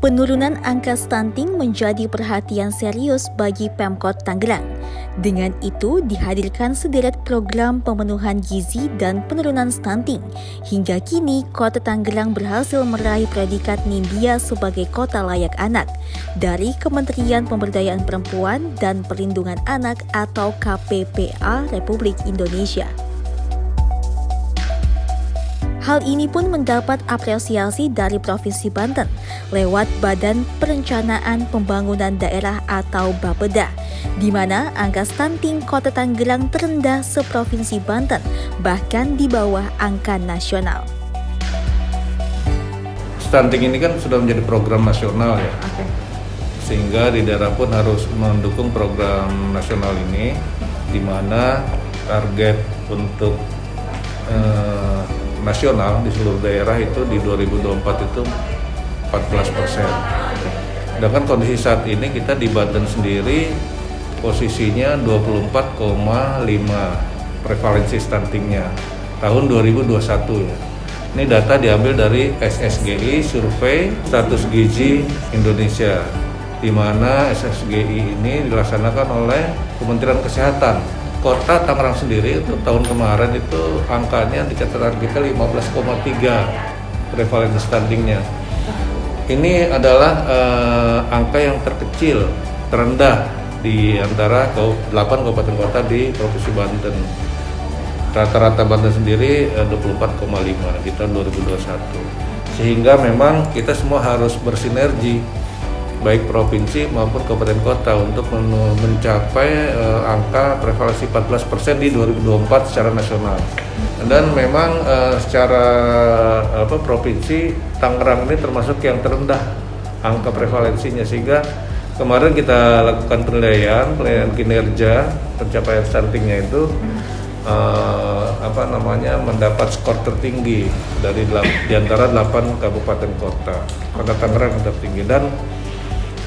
Penurunan angka stunting menjadi perhatian serius bagi Pemkot Tangerang. Dengan itu, dihadirkan sederet program pemenuhan gizi dan penurunan stunting. Hingga kini, Kota Tangerang berhasil meraih predikat Nindya sebagai Kota Layak Anak dari Kementerian Pemberdayaan Perempuan dan Perlindungan Anak atau KPPA Republik Indonesia. Hal ini pun mendapat apresiasi dari Provinsi Banten lewat Badan Perencanaan Pembangunan Daerah atau Bapeda, di mana angka stunting Kota Tangerang terendah seprovinsi Banten, bahkan di bawah angka nasional. Stunting ini kan sudah menjadi program nasional ya, sehingga di daerah pun harus mendukung program nasional ini, di mana target untuk nasional di seluruh daerah itu di 2024 itu 14%. Sedangkan kondisi saat ini kita di Banten sendiri posisinya 24,5 prevalensi stuntingnya tahun 2021 ya. Ini data diambil dari SSGI Survei Status Gizi Indonesia, di mana SSGI ini dilaksanakan oleh Kementerian Kesehatan. Kota Tangerang sendiri untuk tahun kemarin itu angkanya di catatan kita 15,3 prevalensi stuntingnya. Ini adalah angka yang terkecil, terendah di antara 8 kabupaten kota di Provinsi Banten. Rata-rata Banten sendiri 24,5 di tahun 2021. Sehingga memang kita semua harus bersinergi, baik provinsi maupun kabupaten kota untuk mencapai angka prevalensi 14% di 2024 secara nasional. Dan memang secara provinsi Tangerang ini termasuk yang terendah angka prevalensinya, sehingga kemarin kita lakukan penilaian kinerja pencapaian stuntingnya itu mendapat skor tertinggi dari di antara 8 kabupaten kota. Kota Tangerang yang tertinggi, dan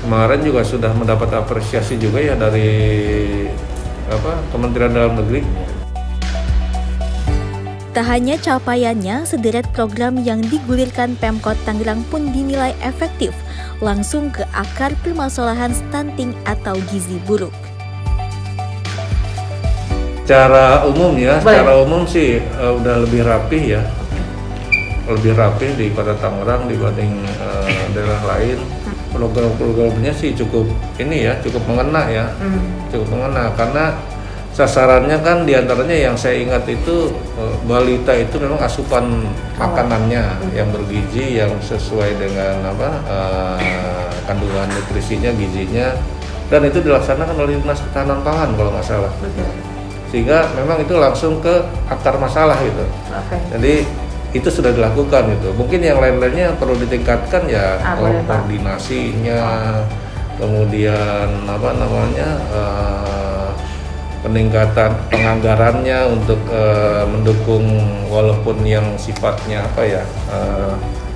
kemarin juga sudah mendapat apresiasi juga ya dari Kementerian Dalam Negeri. Tak hanya capaiannya, sederet program yang digulirkan Pemkot Tangerang pun dinilai efektif, langsung ke akar permasalahan stunting atau gizi buruk. Secara umum sih udah lebih rapih ya, lebih rapih di Kota Tangerang dibanding daerah lain. Program-programnya sih cukup mengena ya, cukup mengena, karena sasarannya kan diantaranya yang saya ingat itu balita itu memang asupan makanannya yang bergizi, yang sesuai dengan kandungan nutrisinya, gizinya, dan itu dilaksanakan oleh Dinas Ketahanan Pangan kalau nggak salah. Sehingga memang itu langsung ke akar masalah gitu. Jadi itu sudah dilakukan gitu. Mungkin yang lain-lainnya perlu ditingkatkan ya, koordinasinya, kemudian peningkatan penganggarannya untuk mendukung, walaupun yang sifatnya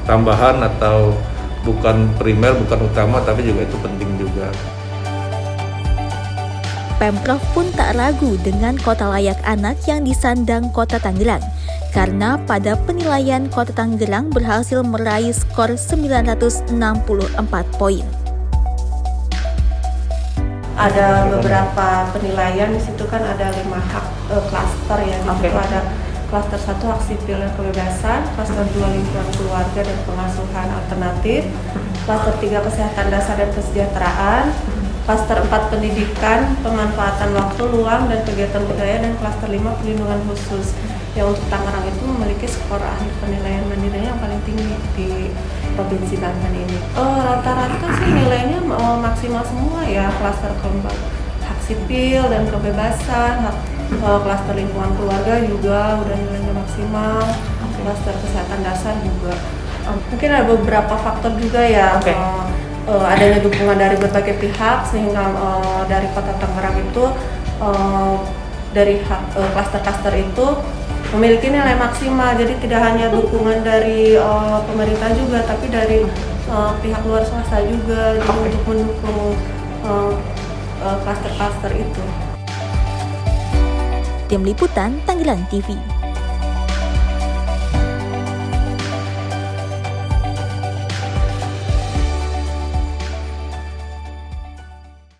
tambahan atau bukan primer, bukan utama, tapi juga itu penting juga. Pemprov pun tak ragu dengan Kota Layak Anak yang disandang Kota Tangerang, karena pada penilaian Kota Tangerang berhasil meraih skor 964 poin. Ada beberapa penilaian, di situ kan ada 5 hak klaster ya. Di situ ada klaster 1 hak sipil dan kebebasan, klaster 2 lingkungan keluarga dan pengasuhan alternatif, klaster 3 kesehatan dasar dan kesejahteraan, klaster 4 pendidikan, pemanfaatan waktu luang dan kegiatan budaya, dan klaster 5 perlindungan khusus. Yang untuk Tangerang itu memiliki skor akhir penilaian mandirinya yang paling tinggi di Provinsi Banten ini. Rata-rata sih nilainya maksimal semua ya, klaster keempat hak sipil dan kebebasan, klaster lingkungan keluarga juga udah nilainya maksimal, klaster kesehatan dasar juga. Mungkin ada beberapa faktor juga ya, adanya dukungan dari berbagai pihak, sehingga dari Kota Tangerang itu dari klaster-klaster itu memiliki nilai maksimal. Jadi tidak hanya dukungan dari pemerintah juga, tapi dari pihak luar swasta juga untuk mendukung klaster-klaster itu. Tim Liputan Tangerang TV.